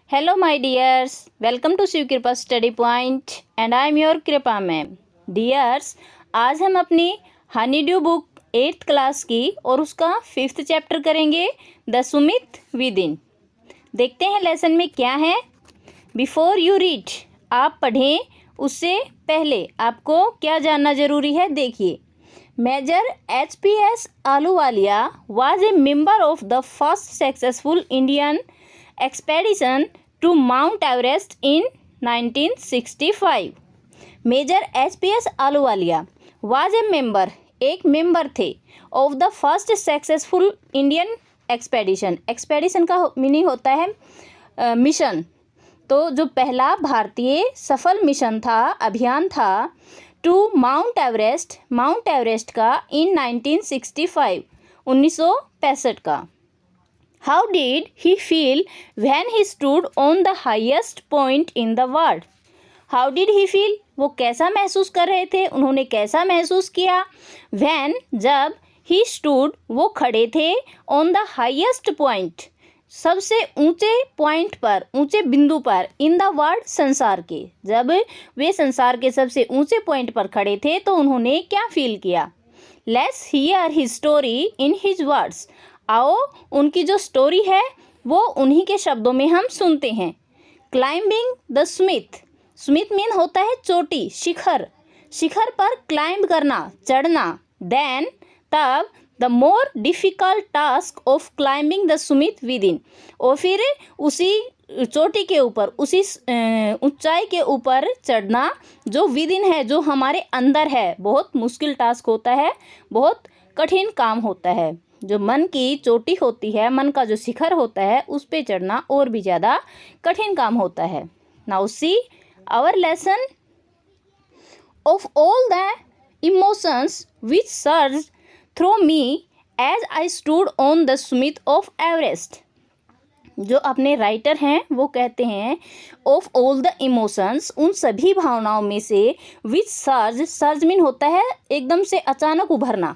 Hello, my dears. Welcome to Shiv कृपा study point and I am your कृपा ma'am. Dears, आज हम अपनी Honey due book 8th class की और उसका 5th चैप्टर करेंगे, द सुमित विद इन. देखते हैं लेसन में क्या है. बिफोर यू रीड, आप पढ़ें उससे पहले आपको क्या जानना ज़रूरी है. देखिए, major HPS Ahluwalia was a member of the first successful Indian expedition to Mount Everest in 1965. Major HPS Ahluwalia was a member, एक मेंबर थे, of the first successful Indian expedition. Expedition का मीनिंग होता है मिशन. तो जो पहला भारतीय सफल मिशन था, अभियान था, to Mount Everest, Mount Everest का इन 1965, 1965 का. How did he feel when he stood on the highest point in the world. How did he feel, वो कैसा महसूस कर रहे थे, उन्होंने कैसा महसूस किया. व्हेन, जब, ही स्टूड, वो खड़े थे, ऑन द हाईएस्ट पॉइंट, सबसे ऊंचे पॉइंट पर, ऊंचे बिंदु पर, इन द वर्ल्ड, संसार के. जब वे संसार के सबसे ऊंचे पॉइंट पर खड़े थे तो उन्होंने क्या फील किया. Let's hear his story in his words. आओ उनकी जो स्टोरी है वो उन्हीं के शब्दों में हम सुनते हैं. Climbing the Sumit, Sumit mean होता है चोटी, शिखर, शिखर पर क्लाइंब करना, चढ़ना. देन, तब, the more difficult task of climbing the Sumit with in, और फिर उसी चोटी के ऊपर, उसी ऊंचाई के ऊपर चढ़ना जो विद इन है, जो हमारे अंदर है, बहुत मुश्किल टास्क होता है, बहुत कठिन काम होता है. जो मन की चोटी होती है, मन का जो शिखर होता है, उस पे चढ़ना और भी ज़्यादा कठिन काम होता है. Now see our lesson. Of all the emotions which surge through me as I stood on the summit of Everest. जो अपने राइटर हैं वो कहते हैं, ऑफ ऑल द इमोशंस, उन सभी भावनाओं में से, विच सर्ज, सर्ज मीन होता है एकदम से अचानक उभरना.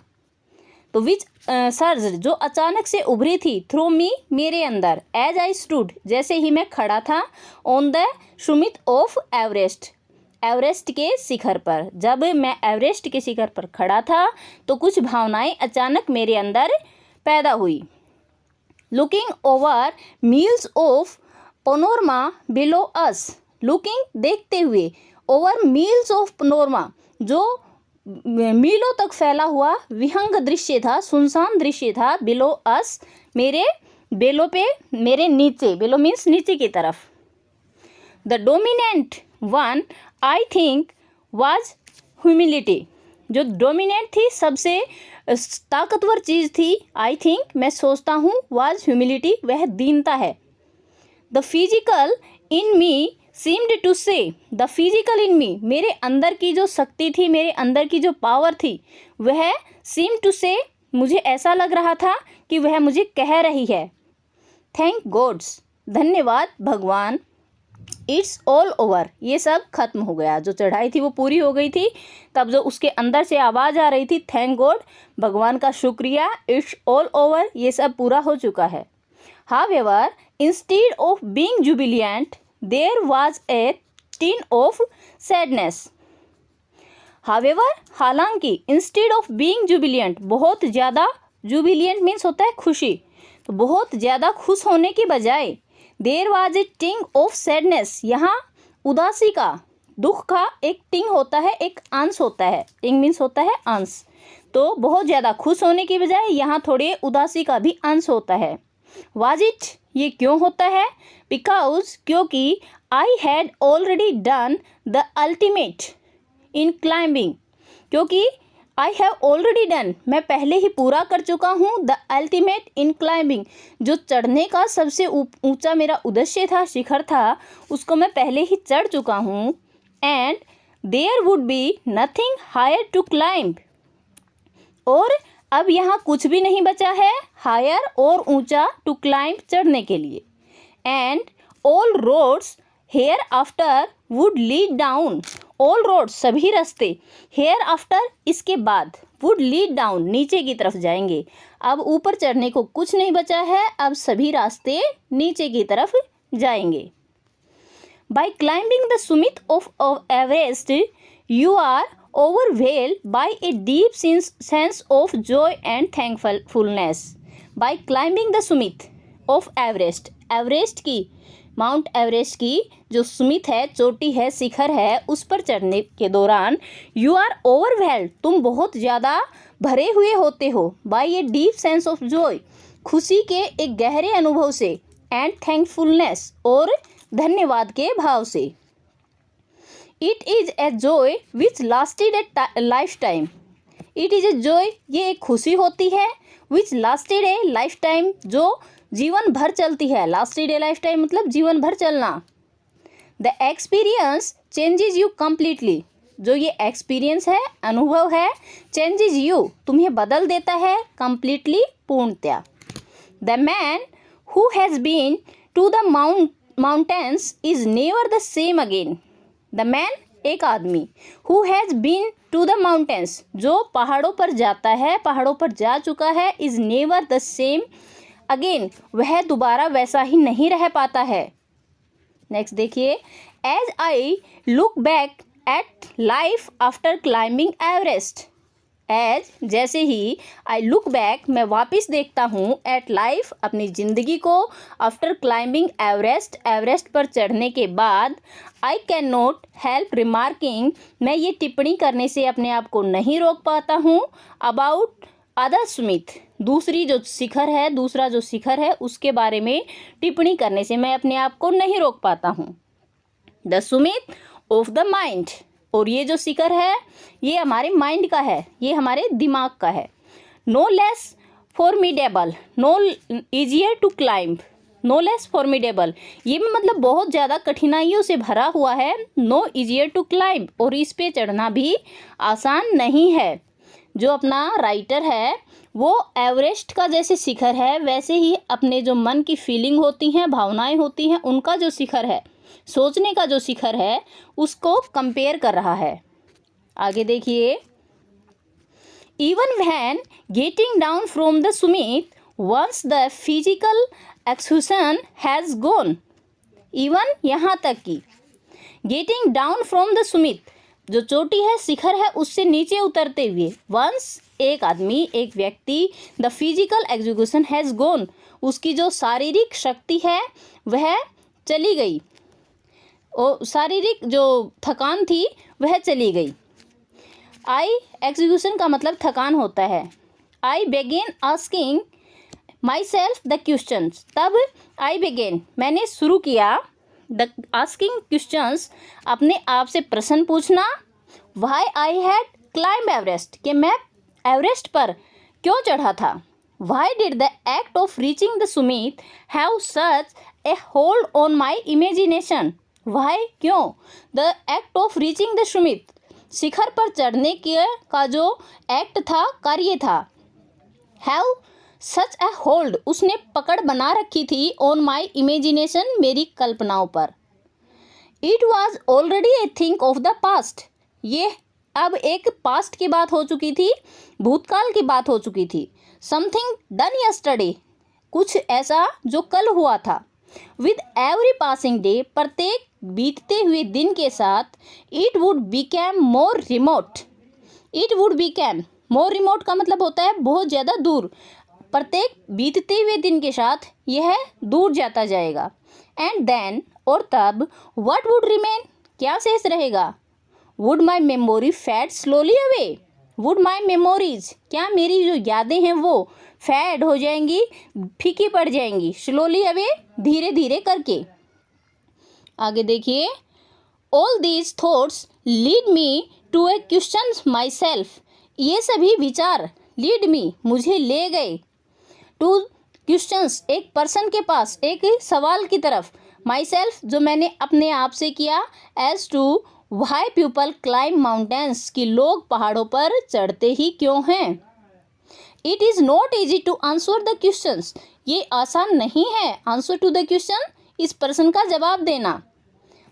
तो विच सर्ज, जो अचानक से उभरी थी, थ्रू मी, मेरे अंदर, एज आई स्टूड, जैसे ही मैं खड़ा था, on the summit of Everest, Everest के शिखर पर. जब मैं एवरेस्ट के शिखर पर खड़ा था तो कुछ भावनाएं अचानक मेरे अंदर पैदा हुई. Looking over meals of panorama below us, looking, देखते हुए, ओवर मील्स ऑफ पनोरमा, जो मीलों तक फैला हुआ विहंग दृश्य था, सुनसान दृश्य था, बिलो अस, मेरे बेलों पे, मेरे नीचे, बेलो मीन्स नीचे की तरफ. The dominant one I think was humility, जो डोमिनेंट थी, सबसे ताकतवर चीज़ थी, आई थिंक, मैं सोचता हूँ, वाज ह्यूमिलिटी, वह दीनता है. The physical in me seemed to say, the physical in me, मेरे अंदर की जो शक्ति थी, मेरे अंदर की जो पावर थी, वह सीम टू से, मुझे ऐसा लग रहा था कि वह मुझे कह रही है, थैंक गॉड्स, धन्यवाद भगवान, इट्स ऑल ओवर, ये सब खत्म हो गया. जो चढ़ाई थी वो पूरी हो गई थी. तब जो उसके अंदर से आवाज़ आ रही थी, थैंक गॉड, भगवान का शुक्रिया, इट्स ऑल ओवर, ये सब पूरा हो चुका है. However, instead of being jubilant, there was a tinge of sadness. However, हालांकि, इंस्टेड ऑफ बीइंग जुबिलियंट, बहुत ज़्यादा, जुबिलियंट मीन्स होता है खुशी, तो बहुत ज़्यादा खुश होने की बजाय, देयर वाज ए टिंग ऑफ सैडनेस, यहाँ उदासी का, दुख का एक टिंग होता है, एक अंश होता है, टिंग मीन्स होता है अंश, तो बहुत ज़्यादा खुश होने की बजाय यहाँ थोड़े उदासी का भी अंश होता है. वाज इट, ये क्यों होता है. बिकॉज, क्योंकि, I had already done the ultimate in climbing, क्योंकि आई हैव ऑलरेडी डन, मैं पहले ही पूरा कर चुका हूँ, द अल्टीमेट इन क्लाइंबिंग, जो चढ़ने का सबसे ऊंचा मेरा उद्देश्य था, शिखर था, उसको मैं पहले ही चढ़ चुका हूँ. And there would be nothing higher to climb, और अब यहाँ कुछ भी नहीं बचा है, हायर और ऊंचा, टू क्लाइंब, चढ़ने के लिए. And all roads hereafter would lead down, all roads, सभी रास्ते, हेयर आफ्टर, इसके बाद, वुड लीड डाउन, नीचे की तरफ जाएंगे. अब ऊपर चढ़ने को कुछ नहीं बचा है, अब सभी रास्ते नीचे की तरफ जाएंगे. By climbing the summit of Everest, you are overwhelmed by a deep sense of joy and thankfulness. By climbing the summit of Everest, mount Everest की जो सुमित है, चोटी है, शिखर है, उस पर चढ़ने के दौरान यू आर ओवरवेल्ड, तुम बहुत ज़्यादा भरे हुए होते हो, by a deep sense of joy, खुशी के एक गहरे अनुभव से, एंड थैंकफुलनेस, और धन्यवाद के भाव से। It is a joy which lasted A life time. It is a joy, ये एक खुशी होती है, विच लास्टेड ए लाइफ टाइम, जो जीवन भर चलती है। लास्टेड ए लाइफ टाइम मतलब जीवन भर चलना। The experience changes you completely, जो ये एक्सपीरियंस है, अनुभव है, चेंजेस यू, तुम्हें बदल देता है, कम्प्लीटली, पूर्णतया। The man who has been to the mountains is never the same again. The man, एक आदमी, who has been to the mountains, जो पहाड़ों पर जाता है, पहाड़ों पर जा चुका है, is never the same again, वह दोबारा वैसा ही नहीं रह पाता है। नेक्स्ट देखिए, as I look back at life after climbing Everest. As, जैसे ही, आई लुक बैक, मैं वापस देखता हूँ, एट लाइफ, अपनी ज़िंदगी को, आफ्टर क्लाइंबिंग एवरेस्ट, एवरेस्ट पर चढ़ने के बाद, I can not help remarking, मैं ये टिप्पणी करने से अपने आप को नहीं रोक पाता हूँ, अबाउट अदर सुमित, दूसरी जो शिखर है, दूसरा जो शिखर है, उसके बारे में टिप्पणी करने से मैं अपने आप को नहीं रोक पाता हूँ। The summit of the mind, और ये जो शिखर है, ये हमारे माइंड का है, ये हमारे दिमाग का है। No less formidable, no easier to climb, no less formidable, ये भी मतलब बहुत ज़्यादा कठिनाइयों से भरा हुआ है। नो ईजियर टू क्लाइंब, और इस पे चढ़ना भी आसान नहीं है। जो अपना राइटर है वो एवरेस्ट का जैसे शिखर है, वैसे ही अपने जो मन की फीलिंग होती हैं, भावनाएं होती हैं, उनका जो शिखर है, सोचने का जो शिखर है, उसको कंपेयर कर रहा है। आगे देखिए, even when getting down from the summit, once the physical exhaustion has gone. Even, यहाँ तक कि, getting down from the summit, जो चोटी है, शिखर है, उससे नीचे उतरते हुए, वंस, एक आदमी, एक व्यक्ति, the physical execution has gone, उसकी जो शारीरिक शक्ति है वह चली गई, और शारीरिक जो थकान थी वह चली गई। आई, एग्जीक्यूशन का मतलब थकान होता है। I began asking myself the questions, तब आई बेगेन, मैंने शुरू किया, द आस्किंग क्वेश्चंस, अपने आप से प्रश्न पूछना, why I had climb Everest, कि मैं एवरेस्ट पर क्यों चढ़ा था। Why did the act of reaching the summit have such a hold on my imagination. Why, क्यों, the act of reaching the summit, शिखर पर चढ़ने का जो एक्ट था, कार्य था, हैव सच ए होल्ड, उसने पकड़ बना रखी थी, ऑन माई इमेजिनेशन, मेरी कल्पनाओं पर। It was already a thing of the past, ये अब एक पास्ट की बात हो चुकी थी, भूतकाल की बात हो चुकी थी। समथिंग डन यस्टरडे, कुछ ऐसा जो कल हुआ था। विद एवरी पासिंग डे, प्रत्येक बीतते हुए दिन के साथ, it would became more remote. It would became, more remote का मतलब होता है बहुत ज़्यादा दूर, प्रत्येक बीतते हुए दिन के साथ यह दूर जाता जाएगा। एंड देन, और तब, व्हाट वुड रिमेन, क्या शेष रहेगा। Would my memory fade slowly away, would my memories, क्या मेरी जो यादें हैं वो फैड हो जाएंगी, फीकी पड़ जाएंगी, स्लोली अवे, धीरे धीरे करके। आगे देखिए, all these thoughts lead me to a question myself, ये सभी विचार, लीड मी, मुझे ले गए, टू क्वेश्चंस, एक पर्सन के पास, एक सवाल की तरफ, माई सेल्फ, जो मैंने अपने आप से किया, as to why people climb mountains, कि लोग पहाड़ों पर चढ़ते ही क्यों हैं। It is not easy to answer the questions, ये आसान नहीं है, आंसर टू द क्वेश्चन, इस प्रश्न का जवाब देना।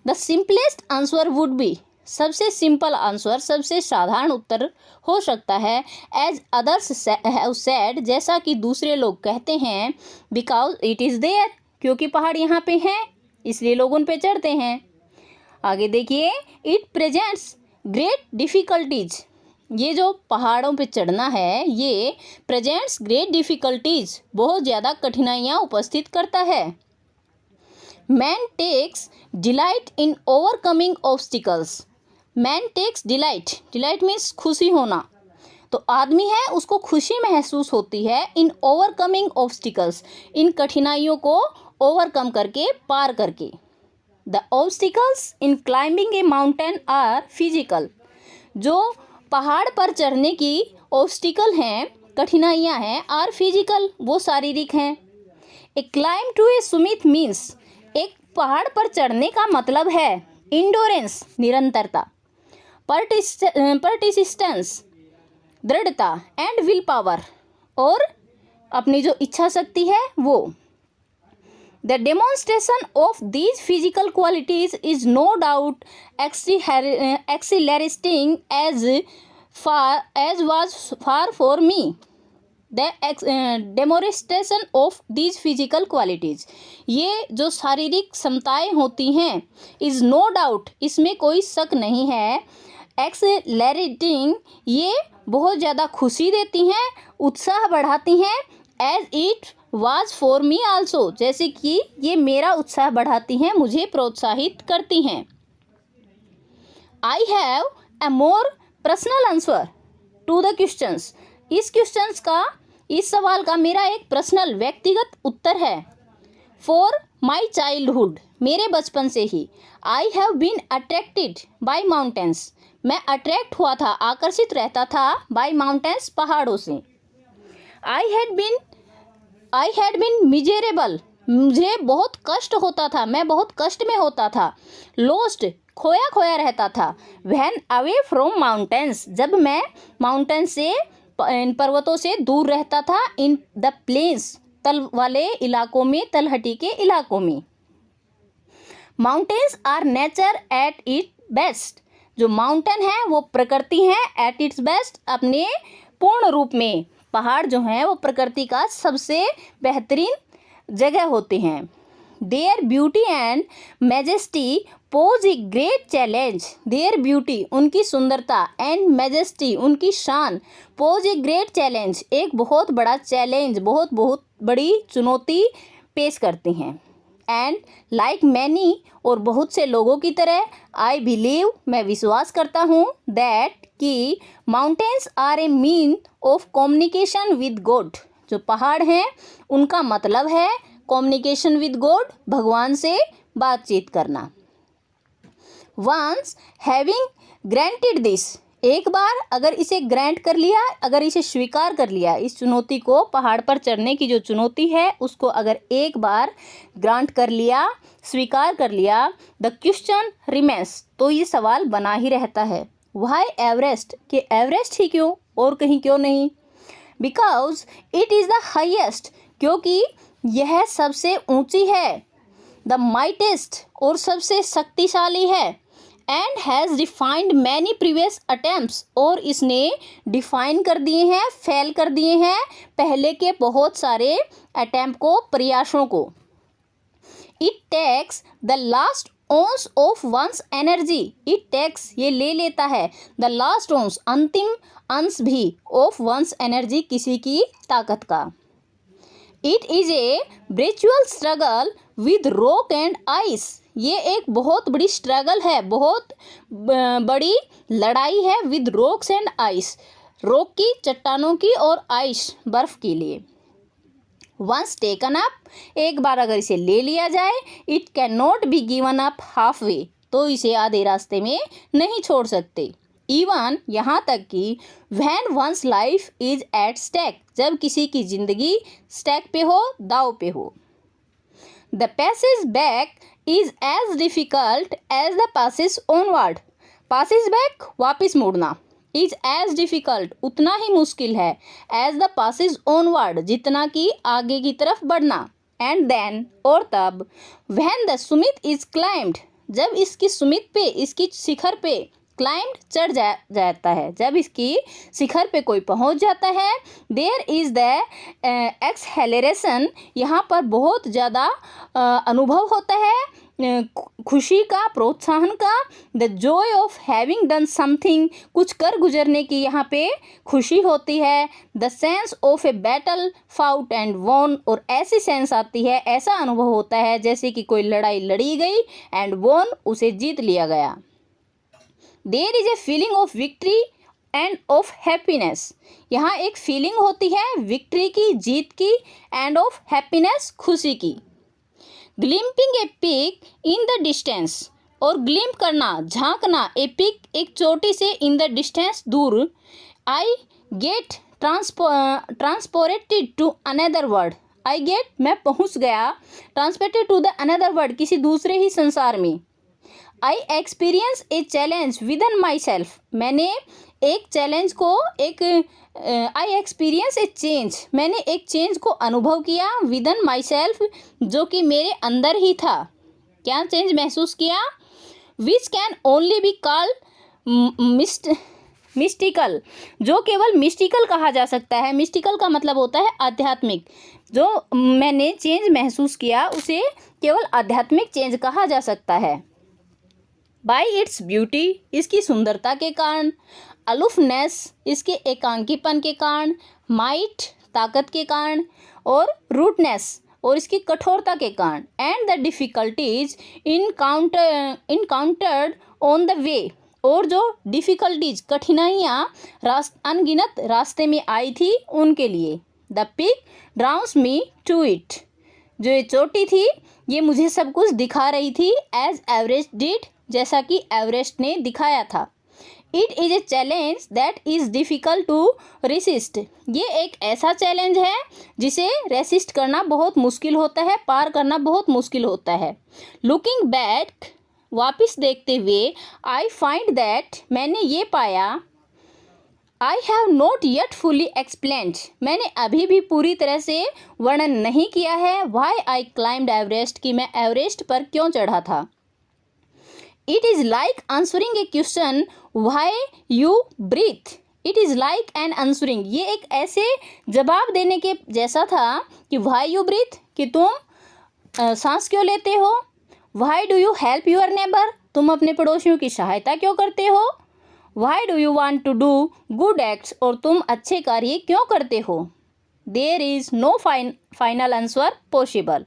The simplest answer would be, सबसे सिंपल आंसर, सबसे साधारण उत्तर हो सकता है, एज अदर्स हैव सेड, जैसा कि दूसरे लोग कहते हैं, बिकॉज इट इज़ देयर, क्योंकि पहाड़ यहाँ पे हैं, इसलिए लोग उन पे चढ़ते हैं। आगे देखिए, इट प्रेजेंट्स ग्रेट डिफ़िकल्टीज। ये जो पहाड़ों पे चढ़ना है ये प्रेजेंट्स ग्रेट डिफ़िकल्टीज, बहुत ज़्यादा कठिनाइयाँ उपस्थित करता है। Man takes delight in overcoming obstacles. Man takes delight, delight means खुशी होना, तो आदमी है उसको खुशी महसूस होती है इन ओवरकमिंग ऑब्स्टिकल्स, इन कठिनाइयों को ओवरकम करके, पार करके। The obstacles in climbing a mountain are physical. जो पहाड़ पर चढ़ने की ऑब्स्टिकल हैं, कठिनाइयाँ हैं, आर फिजिकल, वो शारीरिक हैं। A climb to a summit means, एक पहाड़ पर चढ़ने का मतलब है इंडोरेंस, निरंतरता, परसिस्टेंस, दृढ़ता, एंड विल पावर, और अपनी जो इच्छा शक्ति है वो। The demonstration of these physical qualities is no doubt accelerating as was far for me. The demonstration of these physical qualities, ये जो शारीरिक क्षमताएं होती हैं, is no doubt, इसमें कोई शक नहीं है, एक्सेलरेटिंग, ये बहुत ज़्यादा खुशी देती हैं, उत्साह बढ़ाती हैं, as it was for me also, जैसे कि ये मेरा उत्साह बढ़ाती हैं, मुझे प्रोत्साहित करती हैं। I have a more personal answer to the questions. इस सवाल का मेरा एक पर्सनल, व्यक्तिगत उत्तर है। फॉर माई चाइल्डहुड, मेरे बचपन से ही। I have been attracted by mountains, मैं अट्रैक्ट हुआ था, आकर्षित रहता था, बाई माउंटेन्स, पहाड़ों से। आई हैड बीन मिजरेबल, मुझे बहुत कष्ट होता था, मैं बहुत कष्ट में होता था। लोस्ट, खोया खोया रहता था। व्हेन अवे फ्रॉम माउंटेन्स, जब मैं माउंटेन से, पर्वतों से दूर रहता था। इन द प्लेन्स, तल वाले इलाकों में, तलहटी के इलाकों में। Mountains are nature at it best, जो माउंटेन है वो प्रकृति है एट इट्स बेस्ट, अपने पूर्ण रूप में। पहाड़ जो हैं वो प्रकृति का सबसे बेहतरीन जगह होते हैं। There beauty and majesty pose a great challenge, there beauty, उनकी सुंदरता, एंड मैजेस्टी, उनकी शान, पोज ए ग्रेट चैलेंज, एक बहुत बड़ा चैलेंज, बहुत बड़ी चुनौती पेश करती हैं। एंड लाइक मैनी, और बहुत से लोगों की तरह, आई बिलीव, मैं विश्वास करता हूँ, दैट कि mountains are a mean of communication with God, जो पहाड़ हैं उनका मतलब है कम्युनिकेशन विद गॉड, भगवान से बातचीत करना। वंस हैविंग ग्रांटेड दिस, एक बार अगर इसे ग्रांट कर लिया, अगर इसे स्वीकार कर लिया, इस चुनौती को, पहाड़ पर चढ़ने की जो चुनौती है उसको अगर एक बार ग्रांट कर लिया, स्वीकार कर लिया, द क्वेश्चन रिमेन्स, तो ये सवाल बना ही रहता है। व्हाई एवरेस्ट, कि एवरेस्ट ही क्यों और कहीं क्यों नहीं। Because it is the highest, क्योंकि यह सबसे ऊंची है। द माइटेस्ट, और सबसे शक्तिशाली है। And has defined many previous attempts, और इसने डिफाइन कर दिए हैं, फेल कर दिए हैं पहले के बहुत सारे अटेम्प्ट को, प्रयासों को। It takes the last ounce of one's energy, it takes, ये ले लेता है, द लास्ट ओंस, अंतिम अंश भी, ऑफ वंस एनर्जी, किसी की ताकत का। It is a brutal struggle with rock and ice, ये एक बहुत बड़ी स्ट्रगल है, बहुत बड़ी लड़ाई है, with rocks and ice, rock की, चट्टानों की, और आइस, बर्फ के लिए। वंस टेकन अप, एक बार अगर इसे ले लिया जाए, it can not be given up half way, तो इसे आधे रास्ते में नहीं छोड़ सकते। इवन, यहाँ तक कि when one's life is at stake, जब किसी की जिंदगी स्टेक पे हो, दाव पे हो। The passage back is as difficult as the passage onward, passage back, वापस मुड़ना, इज एज डिफिकल्ट, उतना ही मुश्किल है, एज द पैसेज ऑनवर्ड, जितना कि आगे की तरफ बढ़ना। एंड देन, और तब, when the Sumit is climbed, जब इसकी सुमित पे, इसकी शिखर पे, क्लाइम्ड, चढ़ जाता है, जब इसकी शिखर पे कोई पहुंच जाता है, देयर इज़ द एक्सहेलरेशन, यहाँ पर बहुत ज़्यादा अनुभव होता है, खुशी का, प्रोत्साहन का। The joy of having done something, कुछ कर गुजरने की यहाँ पे खुशी होती है। The sense of a battle fought and won, और ऐसी सेंस आती है, ऐसा अनुभव होता है जैसे कि कोई लड़ाई लड़ी गई एंड वॉन, उसे जीत लिया गया। There is a feeling of victory and of happiness, यहाँ एक फीलिंग होती है विक्ट्री की, जीत की, एंड ऑफ हैप्पीनेस, खुशी की। Glimpsing a peak in the distance, और ग्लिम्प करना, झांकना, ए पीक एक चोटी से, इन द डिस्टेंस दूर। I get transported to another world, I get मैं पहुंच गया, transported to the another world किसी दूसरे ही संसार में। I experience a challenge within myself, मैंने एक चैलेंज को आई एक्सपीरियंस ए चेंज, मैंने एक चेंज को अनुभव किया विद इन माई सेल्फ, जो कि मेरे अंदर ही था। क्या चेंज महसूस किया? Which can only be called mystical, जो केवल मिस्टिकल कहा जा सकता है। मिस्टिकल का मतलब होता है आध्यात्मिक। जो मैंने चेंज महसूस किया उसे केवल आध्यात्मिक चेंज कहा जा सकता है। बाय इट्स ब्यूटी, इसकी सुंदरता के कारण। अलूफनेस, इसके एकांकीपन के कारण। माइट, ताकत के कारण। और रूटनेस, और इसकी कठोरता के कारण। And the difficulties encountered on the way, और जो डिफ़िकल्टीज, कठिनाइयाँ अनगिनत रास्ते में आई थी उनके लिए। The peak drowns me to it, जो ये चोटी थी ये मुझे सब कुछ दिखा रही थी, एज एवरेस्ट डिड, जैसा कि एवरेस्ट ने दिखाया था। It is a challenge that is difficult to resist, ये एक ऐसा चैलेंज है जिसे रेसिस्ट करना बहुत मुश्किल होता है, पार करना बहुत मुश्किल होता है। लुकिंग बैक, वापस देखते हुए, आई फाइंड दैट, मैंने ये पाया, I have not yet fully explained, मैंने अभी भी पूरी तरह से वर्णन नहीं किया है, वाई आई क्लाइम्ड एवरेस्ट, कि मैं एवरेस्ट पर क्यों चढ़ा था। It is like answering a question why you breathe, it is like an answering, ये एक ऐसे जवाब देने के जैसा था कि वाई यू ब्रीथ, कि तुम सांस क्यों लेते हो। Why do you help your neighbour, तुम अपने पड़ोसियों की सहायता क्यों करते हो। Why do you want to do good acts, और तुम अच्छे कार्य क्यों करते हो। There is no final answer possible,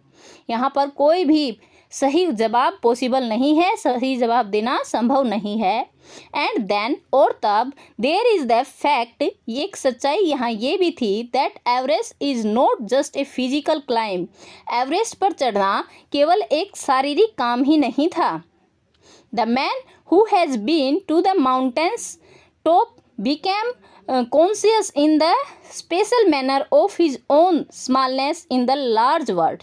यहाँ पर कोई भी सही जवाब पॉसिबल नहीं है, सही जवाब देना संभव नहीं है। एंड देन, और तब, देयर इज़ द फैक्ट, ये एक सच्चाई यहाँ ये भी थी, that Everest is not just a physical climb, Everest पर चढ़ना केवल एक शारीरिक काम ही नहीं था। The man who has been to the mountains top became conscious in the special manner of his own smallness in the large world.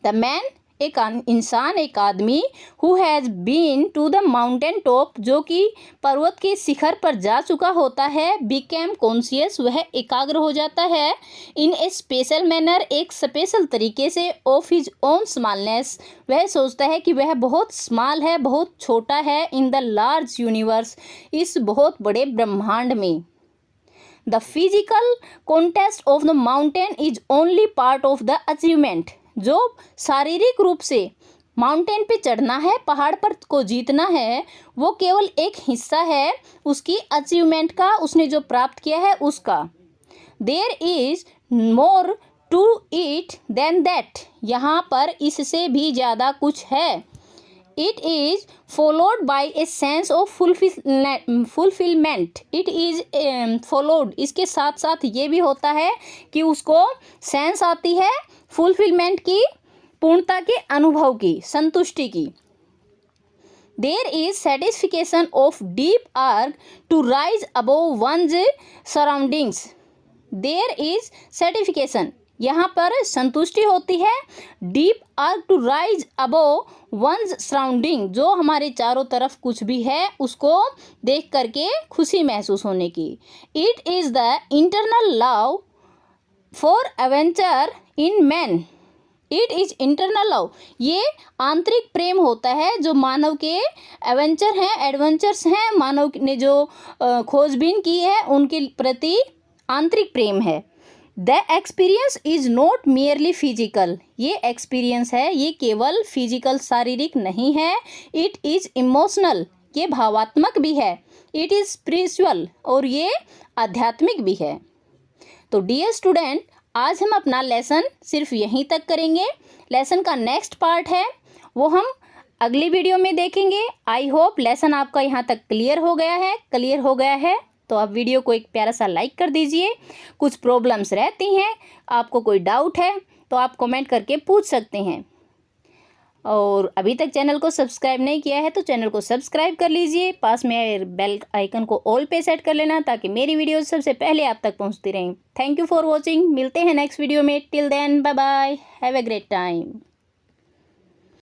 The man, एक इंसान, एक आदमी, who has been to the mountain top, जो कि पर्वत के शिखर पर जा चुका होता है, बिकेम कॉन्शियस, वह एकाग्र हो जाता है, इन ए स्पेशल मैनर, एक स्पेशल तरीके से, ऑफ हिज ओन स्मॉलनेस, वह सोचता है कि वह बहुत स्मॉल है, बहुत छोटा है, इन द लार्ज यूनिवर्स, इस बहुत बड़े ब्रह्मांड में। The physical contest of the mountain is only part of the achievement, जो शारीरिक रूप से माउंटेन पे चढ़ना है, पहाड़ पर को जीतना है, वो केवल एक हिस्सा है उसकी अचीवमेंट का, उसने जो प्राप्त किया है उसका। There is more to it than that, यहाँ पर इससे भी ज़्यादा कुछ है। It is followed by a sense of fulfilment, it is followed, इसके साथ साथ ये भी होता है कि उसको सेंस आती है फुलफिलमेंट की, पूर्णता के अनुभव की, संतुष्टि की। There is satisfaction of deep urge to rise above one's surroundings, there is certification, यहाँ पर संतुष्टि होती है, deep urge to rise above one's surrounding, जो हमारे चारों तरफ कुछ भी है उसको देख करके खुशी महसूस होने की। It is the internal love for adventure in man, it is internal love, ये आंतरिक प्रेम होता है जो मानव के एडवेंचर्स हैं, मानव ने जो खोजबीन की है उनके प्रति आंतरिक प्रेम है। The experience is not merely physical, ये एक्सपीरियंस है ये केवल फिजिकल शारीरिक नहीं है, इट इज़ इमोशनल, ये भावात्मक भी है, इट इज़ स्पिरिचुअल, और ये आध्यात्मिक भी है। तो डियर स्टूडेंट, आज हम अपना लेसन सिर्फ यहीं तक करेंगे। लेसन का नेक्स्ट पार्ट है वो हम अगली वीडियो में देखेंगे। आई होप लेसन आपका यहाँ तक क्लियर हो गया है। तो आप वीडियो को एक प्यारा सा लाइक कर दीजिए। कुछ प्रॉब्लम्स रहती हैं, आपको कोई डाउट है तो आप कमेंट करके पूछ सकते हैं। और अभी तक चैनल को सब्सक्राइब नहीं किया है तो चैनल को सब्सक्राइब कर लीजिए, पास में बेल आइकन को ऑल पे सेट कर लेना ताकि मेरी वीडियोस सबसे पहले आप तक पहुंचती रहें। थैंक यू फॉर वॉचिंग, मिलते हैं नेक्स्ट वीडियो में। Till then bye bye, have a great time.